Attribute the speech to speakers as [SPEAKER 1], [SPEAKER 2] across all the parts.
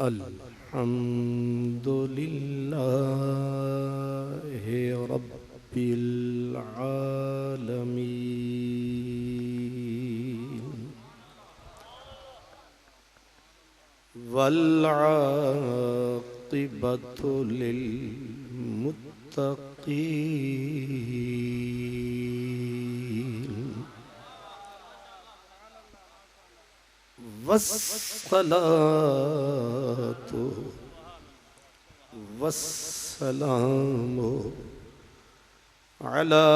[SPEAKER 1] अल्हम्दुलिल्लाहि रब्बिल आलमीन वल आक़िबतु लिल मुत्तक़ीन वस्सलातु वस्सलामु अला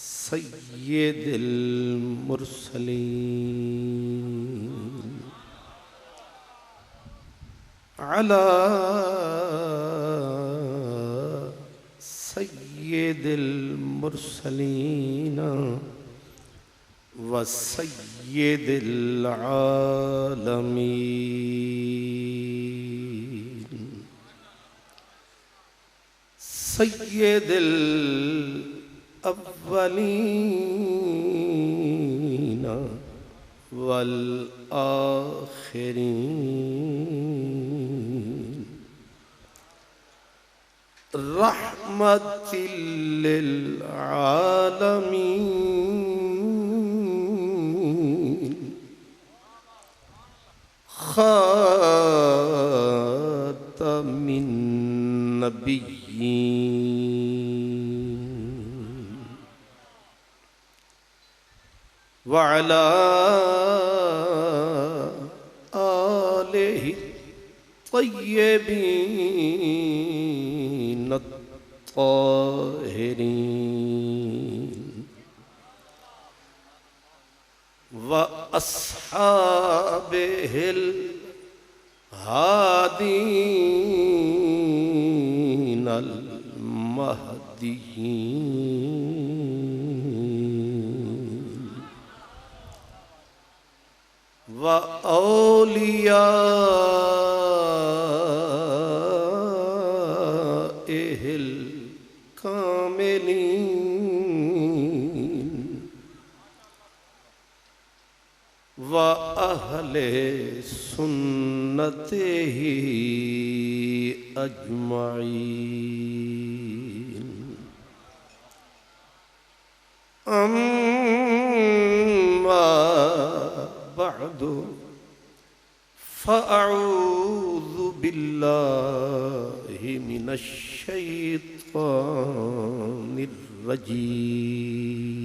[SPEAKER 1] सय्यिदिल मुरसलीन अला सय्यिदिल मुरसलीन व सय्यिदिल आलमीन सय्यिदिल अव्वलीन वल आखिरीन रहमतिल लिल आलमीन खातमिन नबिय्यीन व अला आलिहि तय्यबीन ताहिरीन व अस्हाबिहिल हादीनल महदीयीन व औलियाइहिल कामिलीन व अहले सुन्नतिही अजमईन अम्मा बअदु फ़अऊज़ु बिल्लाहि मिनश शैतानिर रजीम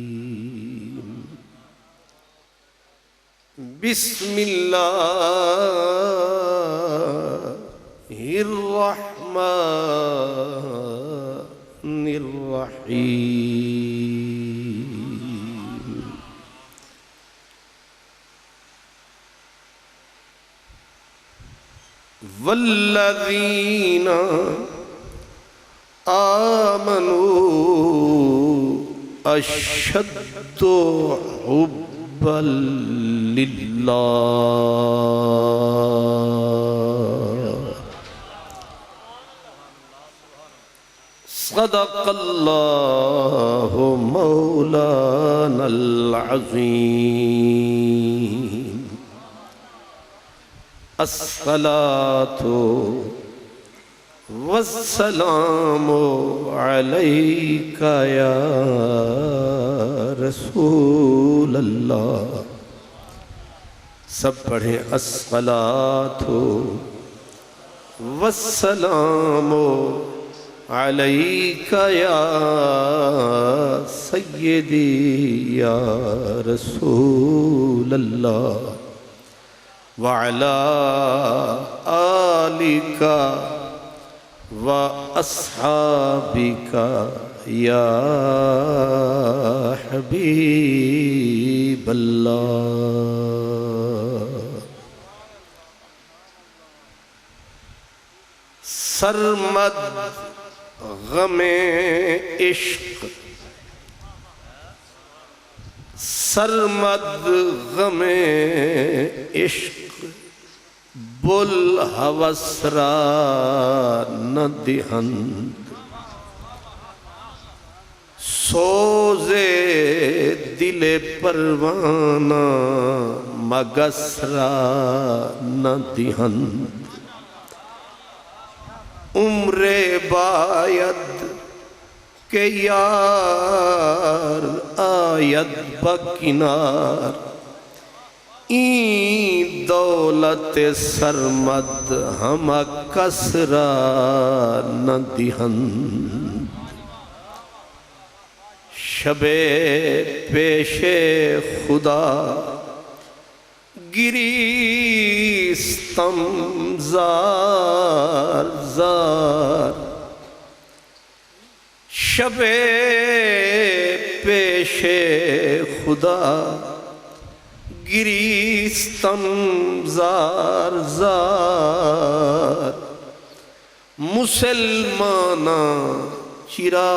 [SPEAKER 1] बिस्मिल्लाहिर रहमानिर रहीम वल्लज़ीना आमनू अशद्दु हुब्बन लिल्लाह सदक़ल्लाहु मौलानल अज़ीम अस्सलातु वस्सलामु अलैका या रसूलल्लाह। सब पढ़े अस्सलातु वस्सलामु अलैका या सय्यदी या रसूलल्लाह व अला आलिका व अस्हाबिका या हबीबल्लाह। सरमद गमे इश्क सरमद गमे इश्क बुल हवसरा न दिहंद सोजे दिले परवाना मगसरा न दिहन। उम्रे बायद के यार आयद बकिनार, ई दौलत सरमद हम कसरा न दिहन। शबे पेशे खुदा गिरीस्तम जार जार, शबे पेशे खुदा गिरीस्तम जार जार। मुसलमाना चिरा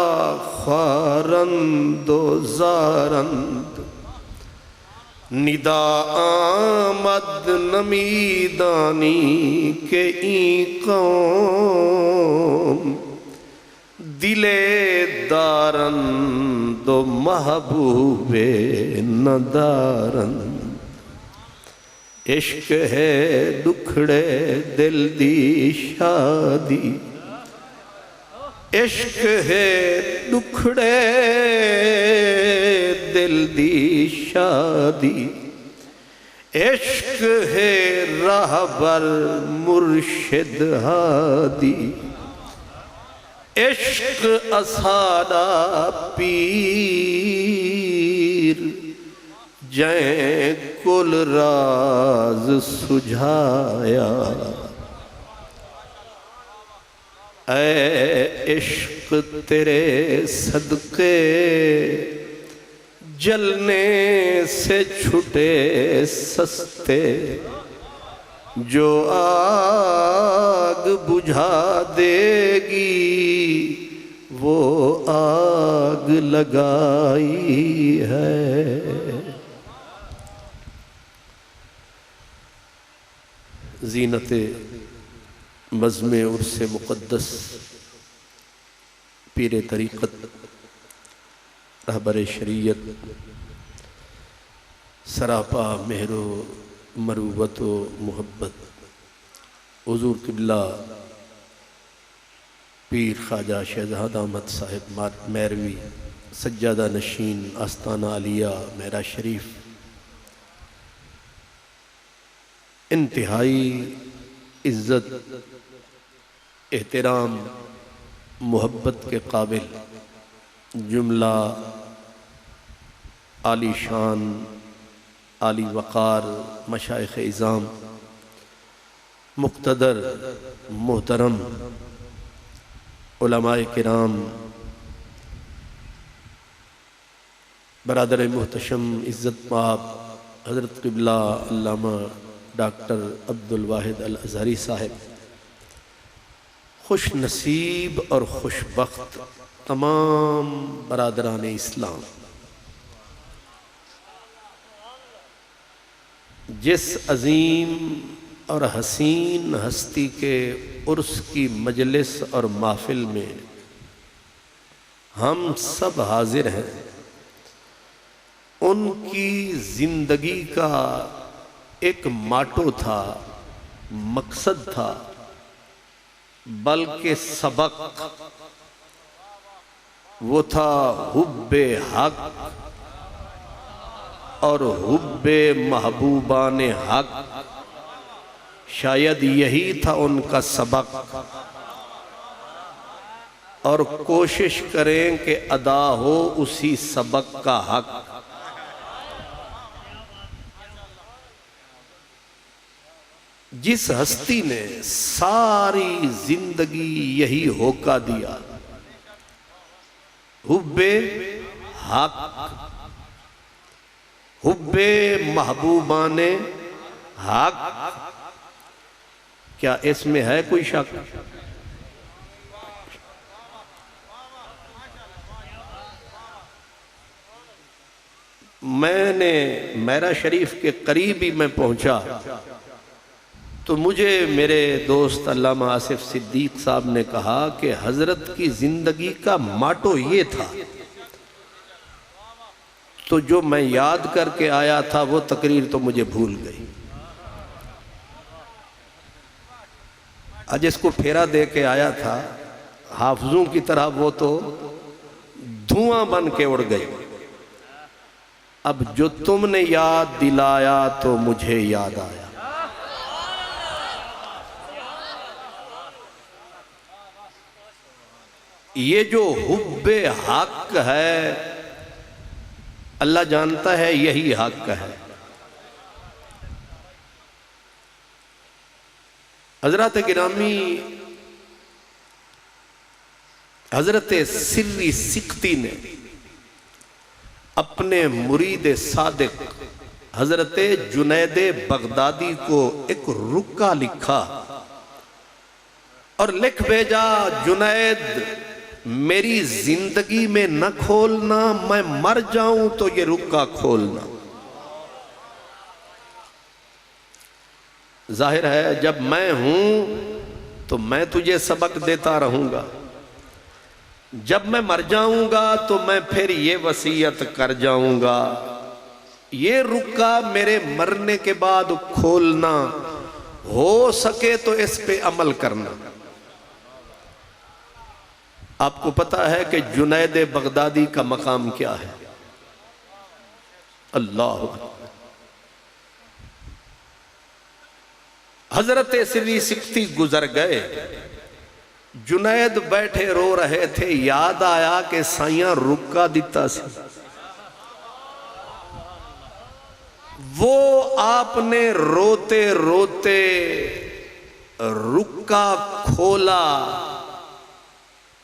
[SPEAKER 1] ख्वारंदो ज़ारंद, निदा आमद नमीदानी के ई कौम। दिले दारंदो महबूबे न दारंद। इश्क है दुखड़े दिल दी शादी, इश्क है दुखड़े दिल दी शादी। इश्क है राहबर मुर्शिद हादी, इश्क असादा पीर जै कुल राज सुझाया। ऐ इश्क तेरे सदके जलने से छुटे सस्ते, जो आग बुझा देगी वो आग लगाई है। ज़ीनते बज़्मे उर्से मुक़द्दस पीरे तरीक़त रहबर शरीयत सरापा मेहरो मरूबत व मोहब्बत हुज़ूर क़िबला पीर ख्वाजा शहज़ाद अहमद साहिब मैरवी सज्जादा नशीन आस्ताना आलिया मेरा शरीफ इंतहाई इज़्ज़त एहतराम मोहब्बत के काबिल जुमला आली शान आली वक़ार मशाइख़ इज़ाम मुक़्तदर मोहतरम उलमाए किराम बरादर मुहतशम इज़्ज़त माब हज़रत क़िबला अल्लामा डॉक्टर अब्दुल वाहिद अल अज़हरी साहिब, खुश नसीब और खुशबख्त तमाम बरादरान इस्लाम, जिस अजीम और हसीन हस्ती के उर्स की मजलिस और महफिल में हम सब हाजिर हैं, उनकी जिंदगी का एक माटो था, मकसद था, बल्कि सबक वो था हुब्बे हक और हुब्बे महबूबान हक। शायद यही था उनका सबक और कोशिश करें कि अदा हो उसी सबक का हक। जिस हस्ती ने सारी जिंदगी यही होका दिया, हुब्बे हक, हुब्बे महबूबाने हक, क्या इसमें है कोई शक? मैंने मेरा शरीफ के करीब ही मैं पहुंचा तो मुझे मेरे दोस्त अल्लामा आसिफ सिद्दीक साहब ने कहा कि हजरत की जिंदगी का माटो ये था, तो जो मैं याद करके आया था वो तकरीर तो मुझे भूल गई। आज इसको फेरा दे के आया था, हाफिजों की तरह वो तो धुआं बन के उड़ गई। अब जो तुमने याद दिलाया तो मुझे याद आया। ये जो हुब्बे हक है, अल्लाह जानता है यही हक है। हजरत गिरामी हजरत सिर्री सिक्ती ने अपने मुरीद सादिक हजरत जुनैद बगदादी को एक रुक्का लिखा और लिख भेजा, जुनैद मेरी जिंदगी में न खोलना, मैं मर जाऊं तो ये रुक्का खोलना। जाहिर है जब मैं हूं तो मैं तुझे सबक देता रहूंगा, जब मैं मर जाऊंगा तो मैं फिर ये वसीयत कर जाऊंगा, ये रुक्का मेरे मरने के बाद खोलना, हो सके तो इस पे अमल करना। आपको पता है कि जुनैद बगदादी का मकाम क्या है? अल्लाह। हजरत सिर्री सिक्ती गुजर गए, जुनैद बैठे रो रहे थे, याद आया कि साइया रुक्का दिता सी, वो आपने रोते रोते रुक्का खोला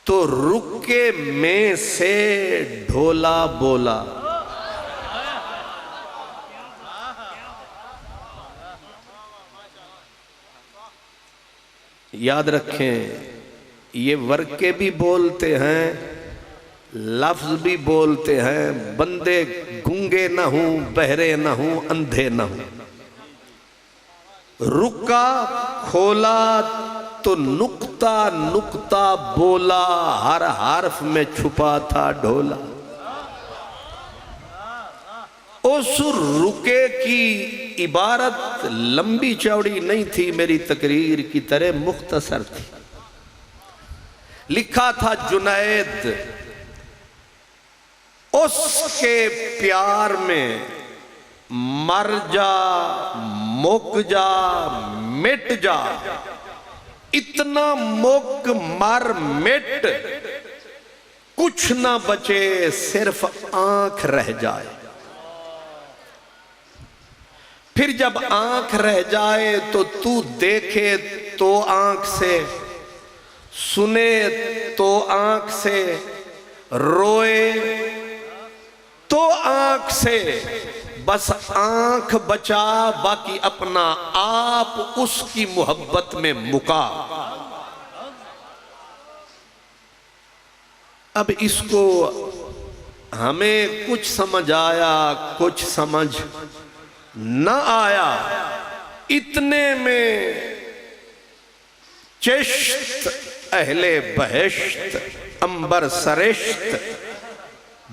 [SPEAKER 1] तो रुक्के में से ढोला बोला। याद रखें, ये वर्के भी बोलते हैं, लफ्ज भी बोलते हैं। बंदे गूंगे न हूं, बहरे न हूं, अंधे न हूं। रुक्का खोला तो नुक्ता नुक्ता बोला, हर हर्फ में छुपा था ढोला। उस रुके की इबारत लंबी चौड़ी नहीं थी, मेरी तकरीर की तरह मुख्तसर थी। लिखा था जुनैद उसके प्यार में मर जा, मुक जा, मिट जा, इतना मुक मर मिट, कुछ ना बचे सिर्फ आंख रह जाए। फिर जब आंख रह जाए तो तू देखे तो आंख से, सुने तो आंख से, रोए तो आंख से, बस आंख बचा, बाकी अपना आप उसकी मोहब्बत में मुका। अब इसको हमें कुछ समझ आया, कुछ समझ न आया, इतने में चिश्त अहले बहश्त, अंबर सरिश्त,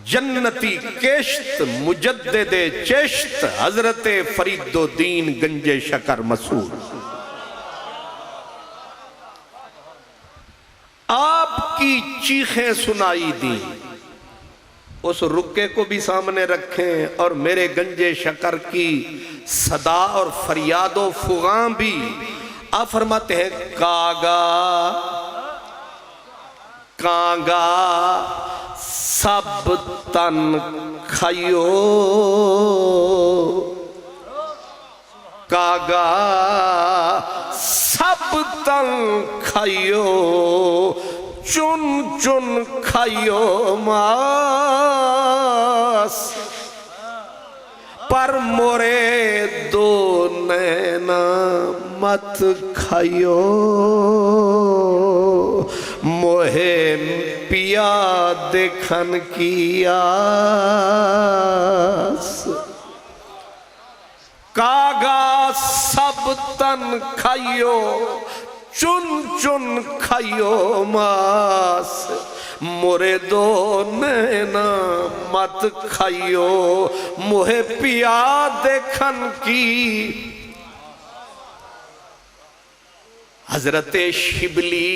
[SPEAKER 1] जन्नती केश्त, मुजद्दिदे चिश्त, हजरत फरीदुद्दीन गंजे शकर मसूद, आपकी चीखें सुनाई दी। उस रुक्के को भी सामने रखें और मेरे गंजे शकर की सदा और फरियादो फुगा भी। आप फरमाते हैं, कागा कागा सब तन खायो, कागा सब तन खायो, चुन चुन खायो मास, पर मोरे दो नैना मत खायो, मोहे पिया देखन की आस। कागा सब तन खाइयो, चुन चुन खाइयो मास, मोरे दो नैना मत खाइयो मोहे पिया देखन की। हजरत शिबली,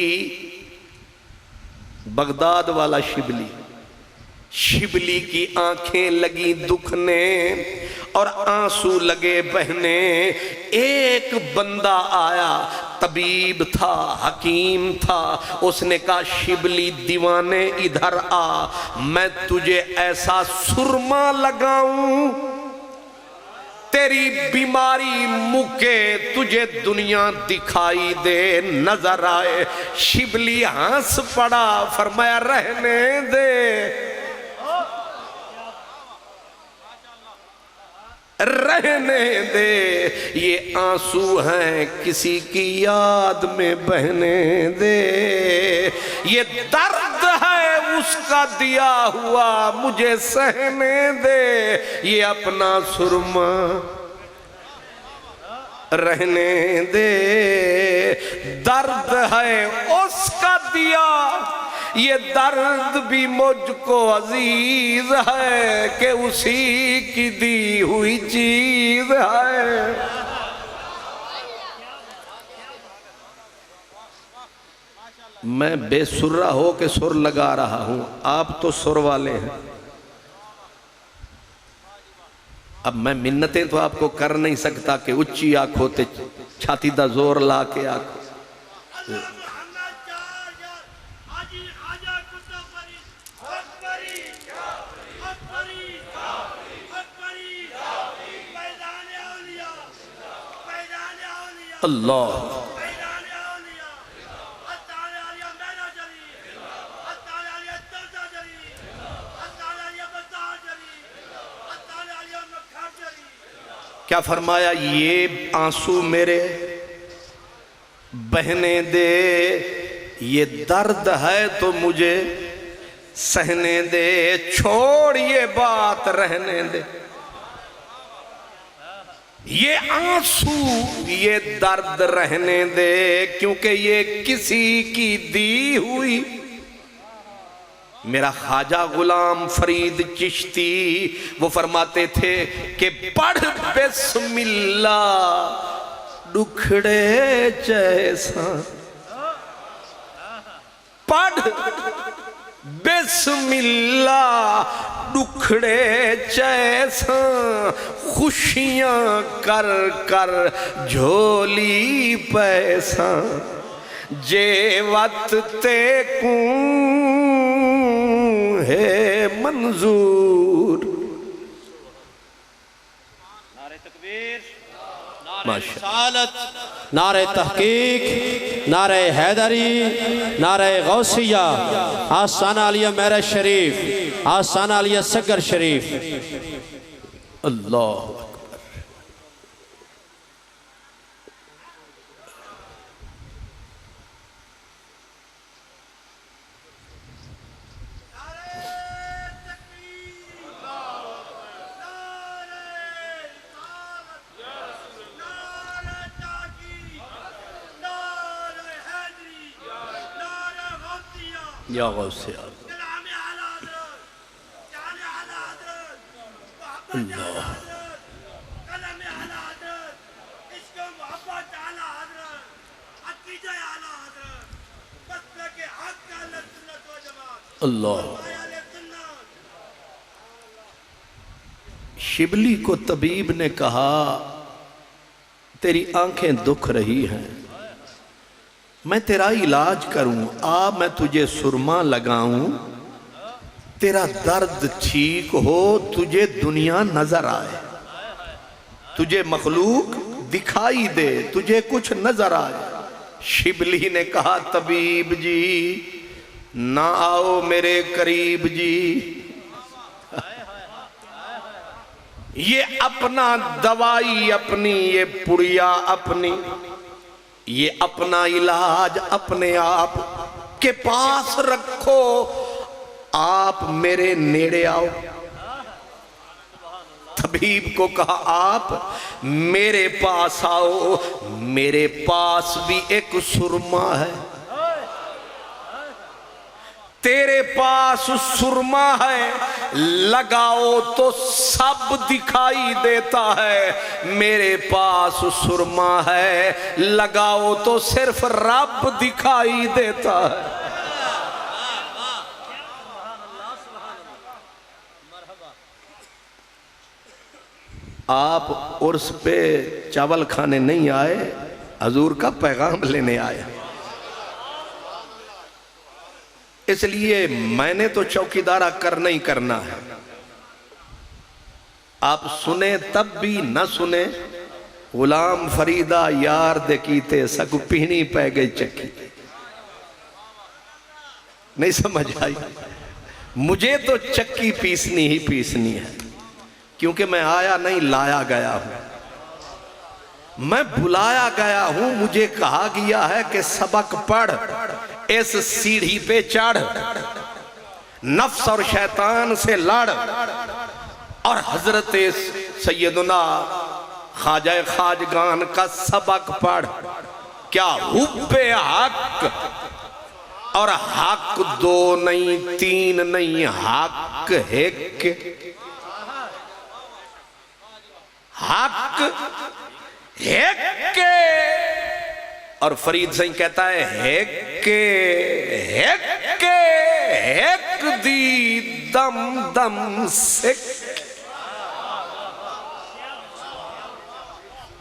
[SPEAKER 1] बगदाद वाला शिबली, शिबली की आंखें लगी दुखने और आंसू लगे बहने। एक बंदा आया, तबीब था, हकीम था, उसने कहा शिबली दीवाने इधर आ, मैं तुझे ऐसा सुरमा लगाऊं तेरी बीमारी मुके तुझे दुनिया दिखाई दे नजर आए। शिबली हंस पड़ा, फरमाया रहने दे, रहने दे, ये आंसू हैं किसी की याद में बहने दे। ये दर्द है उसका दिया हुआ मुझे सहने दे, ये अपना सुरमा रहने दे। दर्द है उसका दिया, ये दर्द भी मुझको अजीज है कि उसी की दी हुई चीज है। मैं बेसुर्रा हो के सुर लगा रहा हूं, आप तो सुर वाले हैं। अब मैं मिन्नतें तो आपको कर नहीं सकता कि उच्ची आंखों ते छाती दा जोर ला के आंखों। अल्लाह क्या फरमाया, ये आंसू मेरे बहने दे, ये दर्द है तो मुझे सहने दे, छोड़ ये बात रहने दे। ये आंसू ये दर्द रहने दे, क्योंकि ये किसी की दी हुई। मेरा ख्वाजा गुलाम फरीद चिश्ती वो फरमाते थे कि पढ़ बिस्मिल्ला दुखड़े जैसा, पढ़ बिस्मिल्ला दुखड़े जैसा, खुशियां कर कर झोली पैसा, जेवत ते है मंजूर।
[SPEAKER 2] नारे तकबीर,
[SPEAKER 1] माशाअल्लाह,
[SPEAKER 3] नारे तहकीक, नारे हैदरी, नारे गौसिया, आस्ताना आलिया मेरा शरीफ, आस्ताना आलिया सगर शरीफ।
[SPEAKER 1] अल्लाह या गौसे अल्लाह। शिबली को तबीब ने कहा तेरी आंखें दुख रही हैं, मैं तेरा इलाज करूं, आ मैं तुझे सुरमा लगाऊं, तेरा दर्द ठीक हो, तुझे दुनिया नजर आए, तुझे मखलूक दिखाई दे, तुझे कुछ नजर आए। शिबली ने कहा तबीब जी ना आओ मेरे करीब जी, ये अपना दवाई अपनी, ये पुड़िया अपनी, ये अपना इलाज अपने आप के पास रखो, आप मेरे नेड़े आओ। तबीब को कहा आप मेरे पास आओ, मेरे पास भी एक सुरमा है। तेरे पास सुरमा है, लगाओ तो सब दिखाई देता है। मेरे पास सुरमा है, लगाओ तो सिर्फ रब दिखाई देता है। आप उर्स पे चावल खाने नहीं आए, हजूर का पैगाम लेने आए। इसलिए मैंने तो चौकीदारा करना ही करना है। आप सुने तब भी न सुने, गुलाम फरीदा यार देखीते सक पीनी पै गई चक्की। नहीं समझ आई? मुझे तो चक्की पीसनी ही पीसनी है, क्योंकि मैं आया नहीं लाया गया हूं, मैं बुलाया गया हूं। मुझे कहा गया है कि सबक पढ़, इस सीढ़ी पे चढ़, नफ्स और शैतान से लड़ और हजरत सैयदना ख्वाजा खाजगान का सबक पढ़। क्या हुब्बे हक, और हक दो नहीं तीन नहीं, हक एक, हक एक के। और फरीद सिंह कहता है एक दी दम दम से।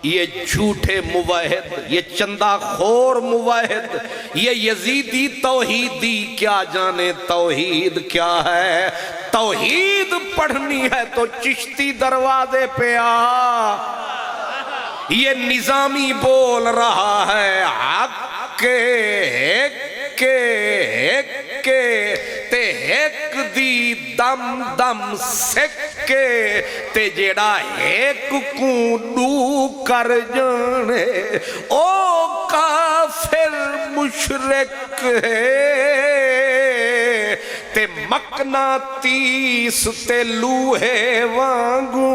[SPEAKER 1] ये झूठे मुवाहिद, ये चंदाखोर मुवाहिद, ये यजीदी तौहीदी क्या जाने तौहीद क्या है। तौहीद पढ़नी है तो चिश्ती दरवाजे पे आ। ये निजामी बोल रहा है हक के ते एक दी दम दम सेके ते जेड़ा एक कूडू कर जाने ओ काफिर मुशरिक है। ते मकनातीस ते लूहे वांगू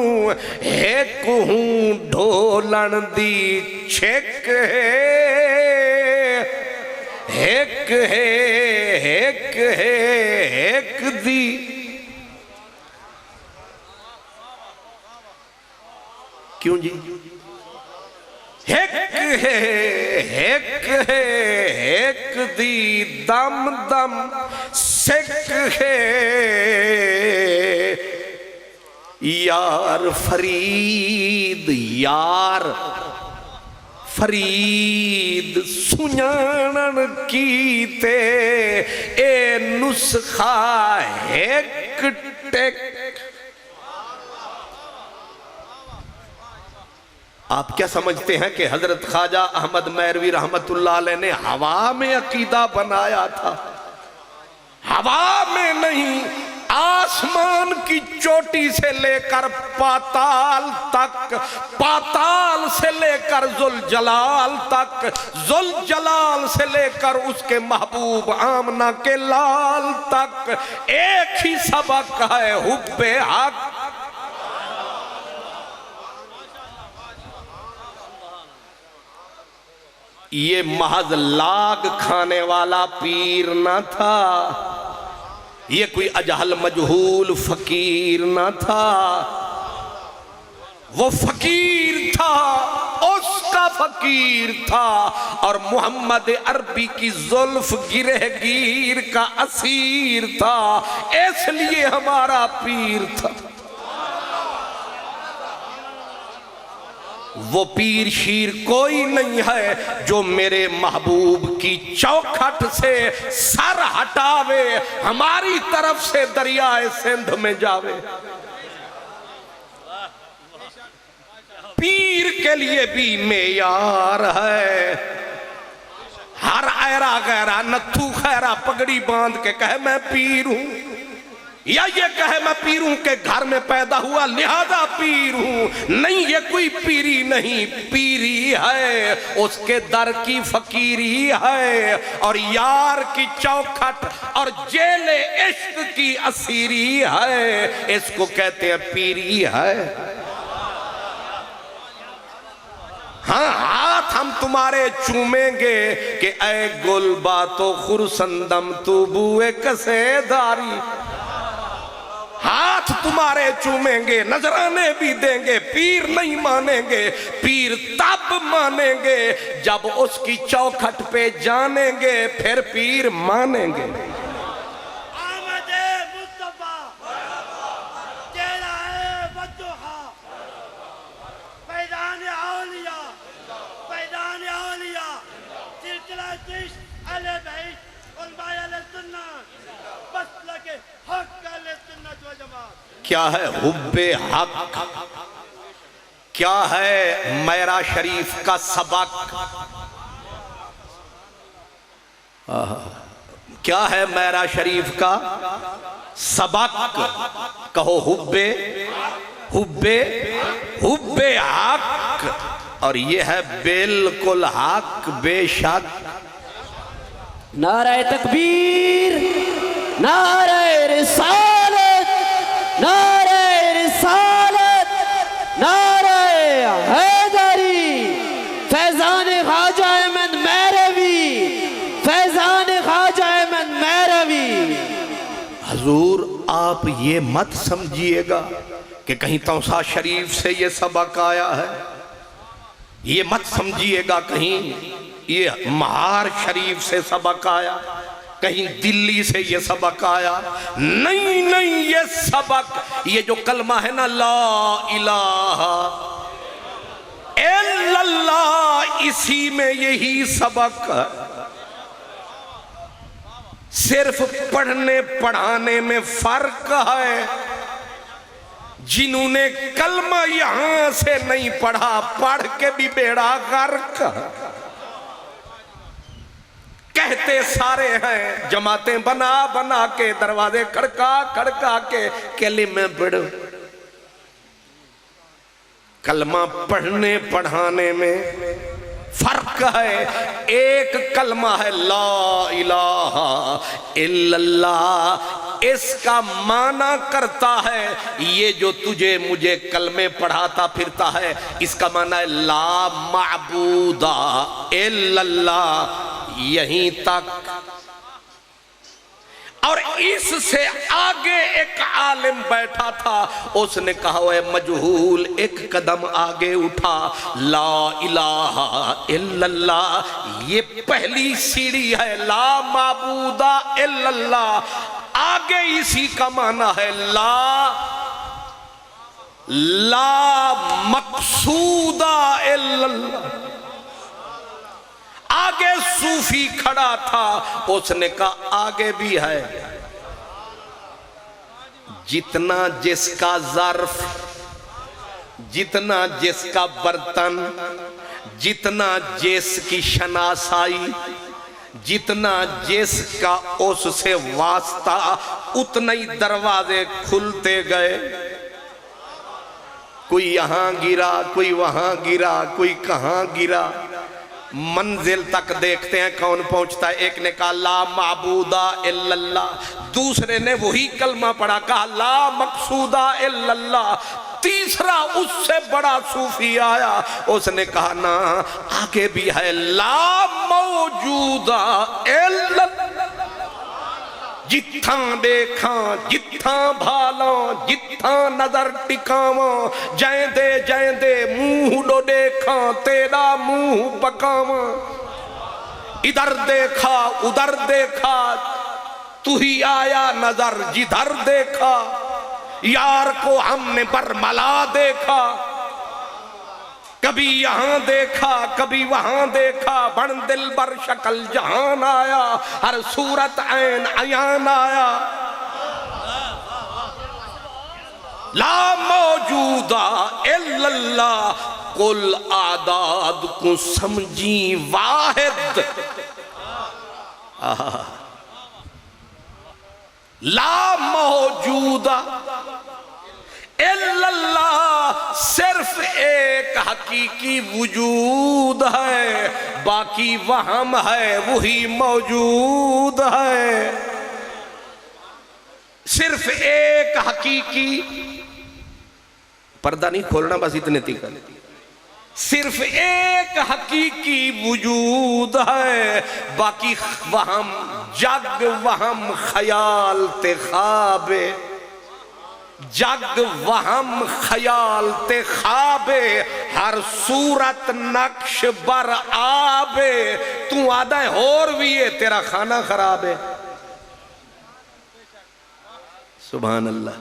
[SPEAKER 1] एक हूं ढोलन दी छेक एक दी। क्यों जी? एक दी दम दम सिक है। यार फरीद यार फरीद सुजानन कीते ए नुस्खा एक टेक। आप क्या समझते हैं कि हजरत ख्वाजा अहमद मैरवी रहमतुल्लाह अलैह ने हवा में अकीदा बनाया था? हवा में नहीं, आसमान की चोटी से लेकर पाताल तक, पाताल से लेकर जुल जलाल तक, जुल जलाल से लेकर उसके महबूब आमना के लाल तक एक ही सबक है, हुब्बे हक। ये महज लाग खाने वाला पीर न था, ये कोई अजहल मजहूल फकीर न था। वो फकीर था, उसका फकीर था, और मोहम्मद अरबी की जुल्फ गिरहगीर का असीर था, इसलिए हमारा पीर था। वो पीर शीर कोई नहीं है जो मेरे महबूब की चौखट से सर हटावे, हमारी तरफ से दरियाए सिंध में जावे। पीर के लिए भी मेयार है। हर ऐरा गैरा नत्थू खैरा पगड़ी बांध के कहे मैं पीर हूं, या ये कहे मैं पीर हूं के घर में पैदा हुआ लिहाजा पीर हूं। नहीं, ये कोई पीरी नहीं, पीरी है उसके दर की फकीरी है, और यार की चौखट और जेल इश्क की असीरी है, इसको कहते हैं पीरी है। हाँ, हाथ हम तुम्हारे चूमेंगे कि ऐ गुल बातो खुरसंदम तू बुए कसेदारी। हाथ तुम्हारे चूमेंगे, नजराने भी देंगे, पीर नहीं मानेंगे। पीर तब मानेंगे जब उसकी चौखट पे जानेंगे, फिर पीर मानेंगे। क्या है हुब्बे हक, क्या है मेरा शरीफ का सबक, क्या है मेरा शरीफ का सबक। कहो हुब्बे हुब्बे हुब्बे हक, और ये है बिल्कुल हक बेशक।
[SPEAKER 3] नारे तकबीर, नारे रिसालत, नारे रिसालत, नारे हैदरी, फैजान ख्वाजा अहमद मैरवी, फैजान ख्वाजा अहमद मैरवी।
[SPEAKER 1] हजूर आप ये मत समझिएगा कि कहीं तौसा शरीफ से ये सबक आया है, ये मत समझिएगा कहीं ये महार शरीफ से सबक आया, कहीं दिल्ली से ये सबक आया। नहीं नहीं, ये सबक, ये जो कलमा है ना ला इलाहा इल्लल्लाह, इसी में यही सबक है। सिर्फ पढ़ने पढ़ाने में फर्क है। जिन्होंने कलमा यहां से नहीं पढ़ा, पढ़ के भी बेड़ा गर्क है। कहते सारे हैं, जमातें बना बना के, दरवाजे खड़का खड़का के कलिमे पढ़ो। कलमा पढ़ने पढ़ाने में फर्क है। एक कलमा है ला इलाहा इल्लल्लाह, इसका माना करता है ये जो तुझे मुझे कलमे पढ़ाता फिरता है, इसका माना है ला माबूदा इल्लल्लाह, यहीं तक। और इससे आगे एक आलिम बैठा था, उसने कहा वह मजहूल एक कदम आगे उठा, ला इलाहा इल्लल्लाह, ये पहली सीढ़ी है, ला माबूदा इल्लल्लाह। आगे इसी का माना है ला मकसूदा इल्लल्लाह। आगे सूफी खड़ा था, उसने कहा आगे भी है, जितना जिसका ज़र्फ, जितना जिसका बर्तन, जितना जिसकी शनासाई, जितना जिसका उससे वास्ता, उतना ही दरवाजे खुलते गए। कोई यहां गिरा, कोई वहां गिरा, कोई कहां गिरा, मंजिल तक देखते हैं कौन पहुंचता है। एक ने कहा ला माबूदा इल्लल्लाह, दूसरे ने वही कलमा पढ़ा, कहा ला मकसूदा इल्लल्लाह। तीसरा उससे बड़ा सूफी आया, उसने कहा ना आगे भी है, ला मौजूदा इल्लल्लाह। जिथा देखा, जिथा भाला, जिथा नजर टिकावा, जैंदे मुंह डो देखा, तेरा मुंह पकावा। इधर देखा उधर देखा, तू ही आया नजर जिधर देखा। यार को हमने बरमला देखा, कभी यहां देखा कभी वहां देखा। बन दिल बर शक्ल जहान आया, हर सूरत ऐन अयान आया। ला मौजूदा इल्लल्लाह, कुल आदाद को समझी वाहिद। ला मौजूदा इल्लल्लाह, सिर्फ एक हकीकी वजूद है, बाकी वहम है वही मौजूद है। सिर्फ एक हकीकी, पर्दा नहीं खोलना बस इतने तीका, सिर्फ एक हकीकी वजूद है, बाकी वहम जग वहम ख्याल ते ख्वाबे, जग वहम ख्याल ते ख्वाबे, हर सूरत नक्श बर आबे। तू आदा होर भी है, तेरा खाना खराब है। सुभान अल्लाह।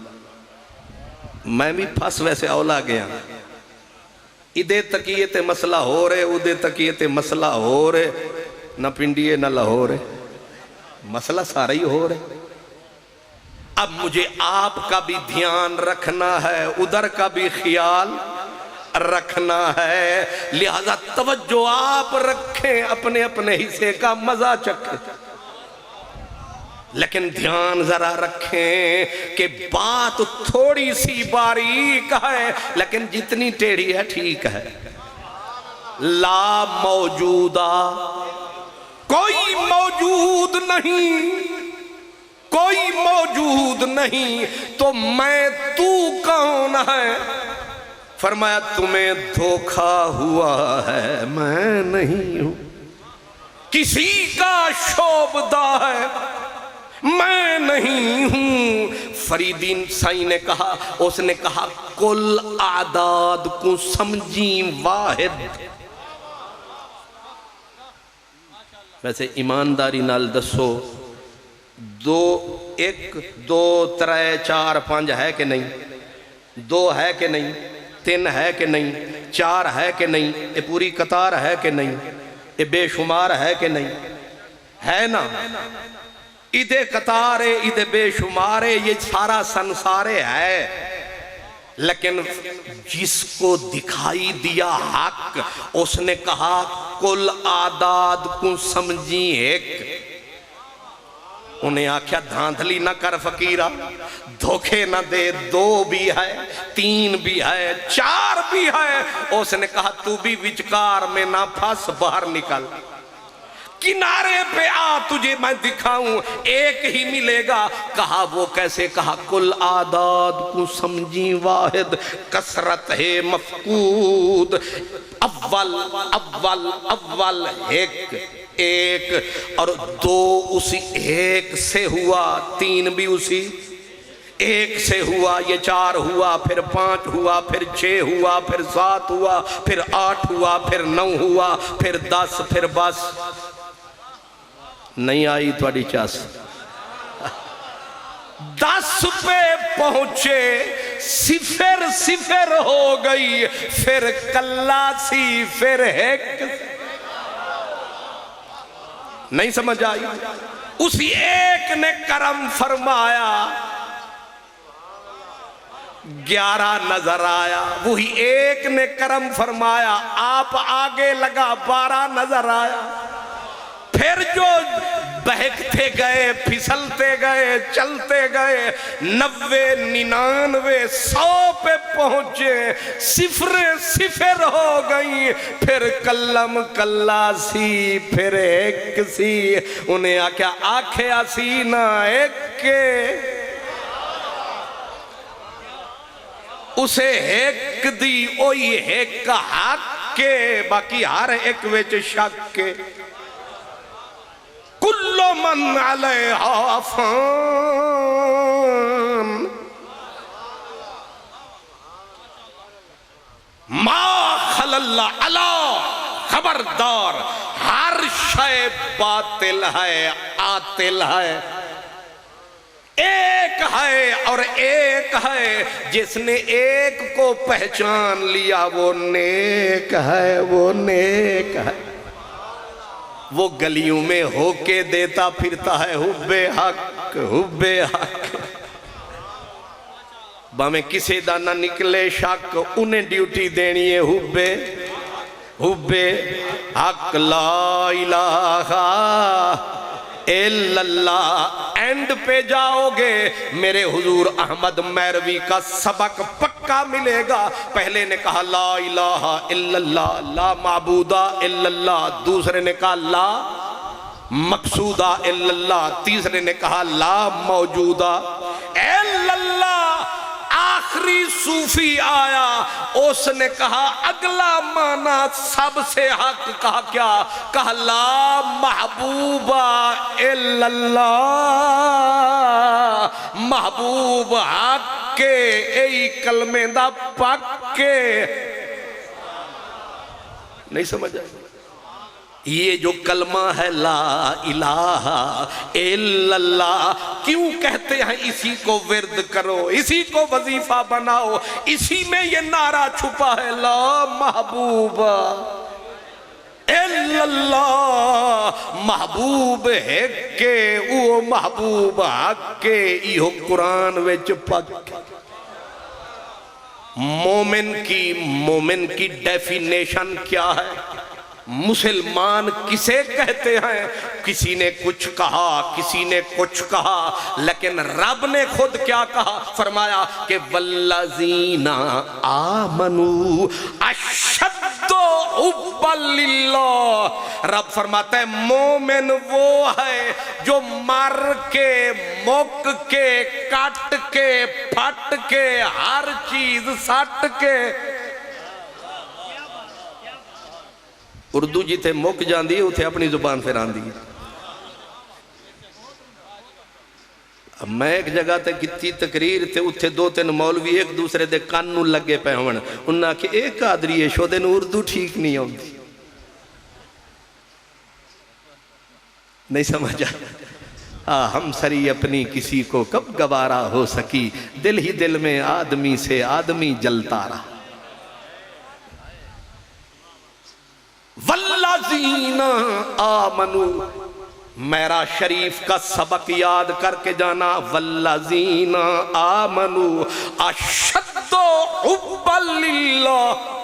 [SPEAKER 1] मैं भी फस वैसे औला गया, इदे तकिए ते मसला हो रहे, उदे तकिए ते मसला हो रहे, न पिंडिए न लाहौर है, मसला सारा ही हो रहा है। अब मुझे आपका भी ध्यान रखना है, उधर का भी ख्याल रखना है, लिहाजा तवज्जो आप रखें, अपने अपने हिस्से का मजा चखें, लेकिन ध्यान जरा रखें कि बात थोड़ी सी बारीक है, लेकिन जितनी टेढ़ी है ठीक है। ला मौजूदा, कोई मौजूद नहीं, कोई मौजूद नहीं, तो मैं तू कौन है? फरमाया तुम्हें धोखा हुआ है, मैं नहीं हूं। किसी का शोबदा है, मैं नहीं हूं। फरीदीन साई ने कहा, उसने कहा कुल आदाद को समझी वाहिद। वैसे ईमानदारी नाल दसो, 2 1 2 3 4 5 है कि नहीं? 2 है कि नहीं? 3 है कि नहीं? 4 है कि नहीं? ये पूरी कतार है कि नहीं? ये बेशुमार है कि नहीं? है ना? इधे कतारे, इधे बेशुमारे, ये सारा संसारे है। लेकिन जिसको दिखाई दिया हक, उसने कहा कुल आदाद को समझी एक। उन्हें आख्या धांधली ना कर फकीरा, धोखे ना दे, 2 भी है, 3 भी है, 4 भी है। उसने कहा तू भी विचकार में ना फंस, बाहर निकल, किनारे पे आ, तुझे मैं दिखाऊं, एक ही मिलेगा। कहा वो कैसे? कहा कुल आदाद को समझी वाहिद, कसरत है मफकूद। अव्वल अव्वल अव्वल एक एक, और 2 उसी एक से हुआ, 3 भी उसी एक से हुआ, ये 4 हुआ, फिर 5 हुआ, फिर 6 हुआ, फिर 7 हुआ, फिर 8 हुआ, फिर 9 हुआ, फिर 10, फिर बस नहीं आई थोड़ी चस। 10 पे पहुंचे, सिफर सिफर हो गई, फिर कल्लासी, फिर एक। नहीं समझ आई? उसी एक ने करम फरमाया, 11 नजर आया। वही एक ने करम फरमाया, आप आगे लगा, 12 नजर आया। फिर जो बहकते गए, फिसलते गए, चलते गए, 90 99 100 पे पहुंचे, सिफरे सिफर हो गई, फिर कल्लम कल्लासी, फिर एक सी। उन्हें आख्या आखे आसी ना एक के, उसे एक दी ओई एक हक के, बाकी हर एक विच शक के। कुल्लो मन अलैहा फान, मा खलल्ला अला, खबरदार, हर शय बातिल है, आतिल है। एक है और एक है, जिसने एक को पहचान लिया वो नेक है, वो नेक है। वो गलियों में होके देता फिरता है हुब्बे हक, हुब्बे हक। भाਵੇਂ किसी दा ना निकले शक, उन्हें ड्यूटी देनी है हुब्बे हुब्बे हक। ला इलाहा इल्लल्लाह। एंड पे जाओगे, मेरे हुजूर अहमद मैरवी का सबक पक्का मिलेगा। पहले ने कहा ला इलाहा इल्लल्लाह, ला माबूदा इल्लल्लाह। दूसरे ने कहा ला मकसूदा इल्लल्लाह। तीसरे ने कहा ला मौजूदा इल्लल्लाह। आखिरी सूफी आया, उसने कहा अगला माना सबसे हक। कहा क्या? कहा ला महबूबा इल्लल्लाह, महबूब हक के यही कलमे दा पक्के। नहीं समझ आया? ये जो कलमा है ला इलाहा इल्लल्लाह, क्यों कहते हैं इसी को विर्द करो, इसी को वजीफा बनाओ? इसी में ये नारा छुपा है, ला महबूबा इल्लल्लाह, महबूब है के वो महबूब के इहो कुरान विच पक। मोमिन की डेफिनेशन क्या है? मुसलमान किसे कहते हैं? किसी ने कुछ कहा, किसी ने कुछ कहा, लेकिन रब ने खुद क्या कहा? फरमाया कि वल्लज़ीना आमनू अशद्दु हुब्बन लिल्लाह। रब फरमाता है मोमिन वो है जो मर के, मुक के, कट के, फट के, हर चीज सट के। उर्दू जिथे मुक जाती है उथे अपनी जुबान फिर आती है। मैं एक जगह ते की तकरीर ते उथे दो तीन मौलवी एक दूसरे दे कान नूं लगे पे होण, उन्हें आखे एक कादरी है शोदे नूं उर्दू ठीक नहीं आती। नहीं समझ आ हम सरी अपनी किसी को कब गवारा हो सकी, दिल ही दिल में आदमी से आदमी जलता रहा। वल्लज़ीना आमनू, मेरा शरीफ का सबक याद करके जाना। वल्लज़ीना आमनू अशद्दु हुब्बन लिल्लाह।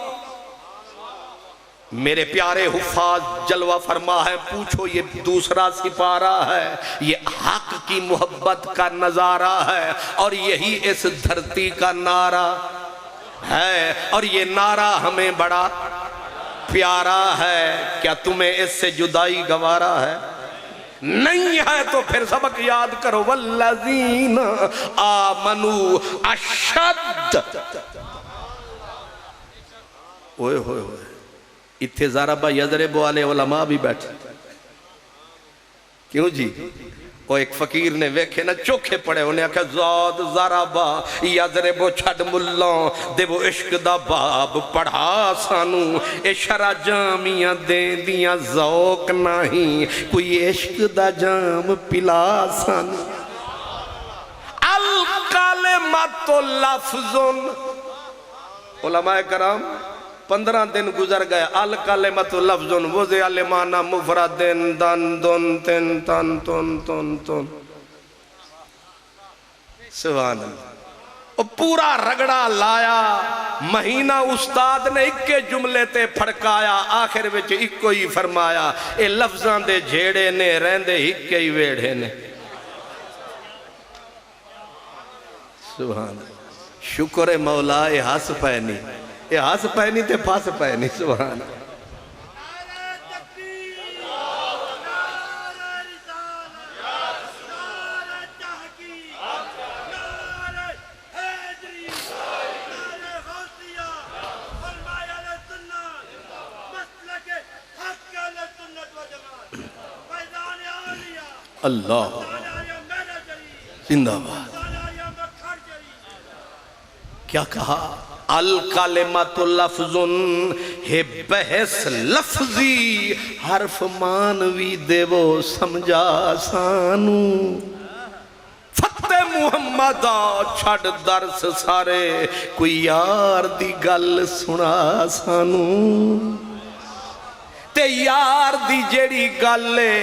[SPEAKER 1] मेरे प्यारे हुफ़ाज़ जलवा फरमा है, पूछो ये दूसरा सिपारा है, ये हक की मोहब्बत का नज़ारा है और यही इस धरती का नारा है और ये नारा हमें बड़ा प्यारा है। क्या तुम्हें इससे जुदाई गवारा है? नहीं है तो फिर सबक याद करो। वल्लज़ीना आमनू अशद्द। ओए होए होए, इत्थे ज़रा बा यज़रिबु वाले उलमा भी बैठे। क्यों जी? वो एक फकीर ने वेखे ना चोखे पड़े, उन्हें आख्या ज़ाद ज़रा बा यज़रिबु छड़ मुल्लों दे वो इश्क दा बाब पढ़ा सानू। ए शरा जामियां दे दियां ज़ौक नहीं, कोई इश्क दा जाम पिला सानू। अल कलिमतु लफ्ज़ुन, उलमाए कराम 15 दिन गुजर गए। अल कलिमतु लफ्ज़ुन वज़े अलमाना मुफरदिन दन दुन तिन तन तुन तुन तुन। सुभान अल्लाह। और पूरा रगड़ा लाया, महीना उस्ताद ने इक्के जुमले ते फड़काया, आखिर विच इक्को ही फरमाया, ए लफ्ज़ां दे झेड़े ने रहंदे इक्के ही वेड़े ने। सुभान अल्लाह। शुक्र है मौला ए हस पै नहीं, ये हस पै नहीं ते फस पै नहीं। सुभान अल्लाह जिंदाबाद। क्या कहा? अल कलिमतु लफ्ज़ुन, हे बहस लफ्जी हर्फ मानवी देवो समझा सानू। फते मुहम्मद छड़ दरस सारे, कोई यार दी गल सुना सानू। ते यार दी जेड़ी गल है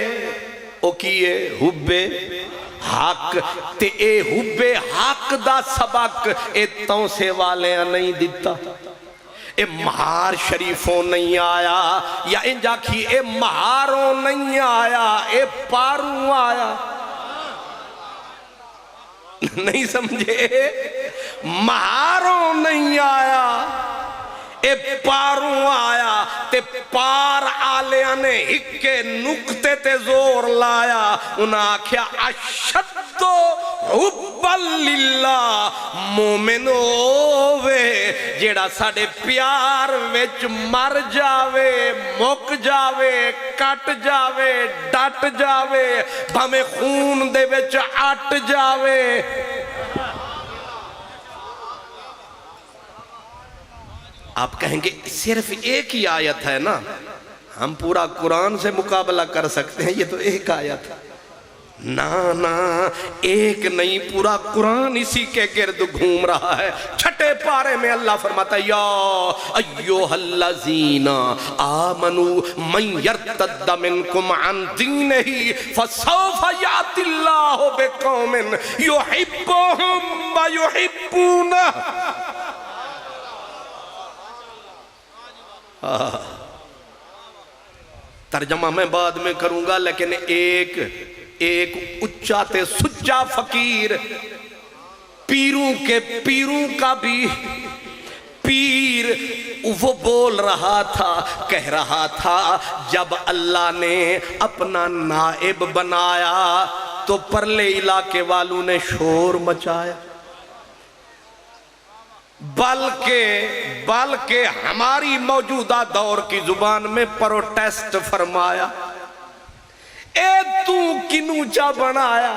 [SPEAKER 1] ओ कीए हुब्बे हक। ते ए हुब्बे हक दा सबक ए तौसे वाले नहीं दिता, ए महार शरीफों नहीं आया, या इंज आखी ए महारों नहीं आया, ए पारू आया। नहीं समझे? महारों नहीं आया, ए पारों आया ते पार आलिया ने इक्के नुक्ते ते जोर लाया। उन्हें आख्या अशद्दो हुब्बल लिल्लाह, मोमिन होवे जेड़ा साडे प्यार विच मर जावे, मुक जावे, कट जावे, डट जावे, भावें खून दे विच अट जावे। आप कहेंगे सिर्फ एक ही आयत है ना, हम पूरा कुरान से मुकाबला कर सकते हैं, ये तो एक आयत है। ना ना, एक नहीं, पूरा कुरान इसी के गिर्द घूम रहा है। छठे पारे में अल्लाह फरमाता है, या अय्युहल्लज़ीना आमनू मन यर्तद्द मिनकुम अन दीनिही फसौफ यातिल्लाहु बिकौमिन युहिब्बुहुम व युहिब्बूनह। तर्जमा मैं बाद में करूंगा, लेकिन एक उच्चा ते सुच्चा फकीर, पीरों के पीरों का भी पीर, वो बोल रहा था, कह रहा था, जब अल्लाह ने अपना नाइब बनाया तो परले इलाके वालों ने शोर मचाया, बल्कि हमारी मौजूदा दौर की जुबान में प्रोटेस्ट फरमाया। ए तू किनूचा बनाया,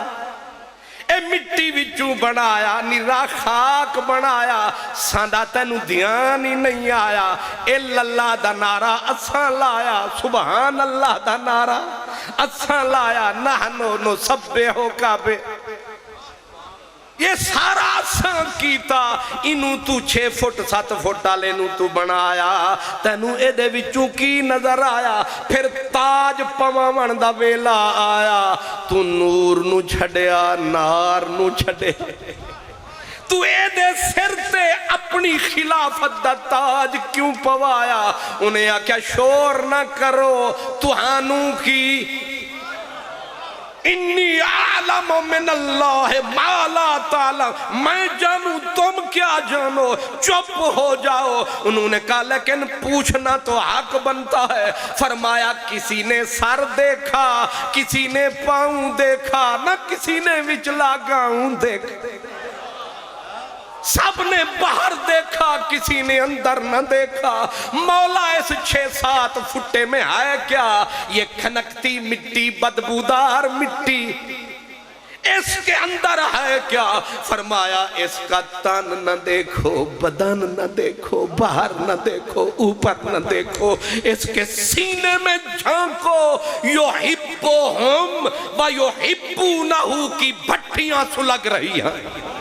[SPEAKER 1] ए मिट्टी विचू बनाया, निरा खाक बनाया, साडा तैनू ध्यान ही नहीं आया। ए लल्ला दा नारा असां लाया, सुभान अल्लाह दा नारा असां लाया, नहनो नुसब्बिहु काबे, ये सारा असां कीता। इनू तू 6 फुट 7 फुट वाले नू तू बनाया, तैनू एदे विचों की नजर आया? फिर ताज पवावन दा वेला आया, तू नूर नू छड़िया, नार नू छड़े, तू एदे सिर ते अपनी खिलाफत दा ताज क्यों पवाया? उन्हें आख्या शोर ना करो, तुहानू की इन्नी आलम मिनल्लाह मा ला तालम, मैं जानू तुम क्या जानो, चुप हो जाओ। उन्होंने कहा लेकिन पूछना तो हक बनता है। फरमाया किसी ने सर देखा, किसी ने पाँव देखा, ना किसी ने विचला गाँव देखा, सबने बाहर देखा, किसी ने अंदर न देखा। मौला इस 6-7 फुट्टे में है क्या? ये खनकती मिट्टी, बदबूदार मिट्टी, इसके अंदर है क्या? फरमाया इसका तन न देखो, बदन न देखो, बाहर न देखो, ऊपर न देखो, इसके सीने में झांको। युहिब्बुहुम व युहिब्बूनहु की भट्टियां सुलग रही हैं।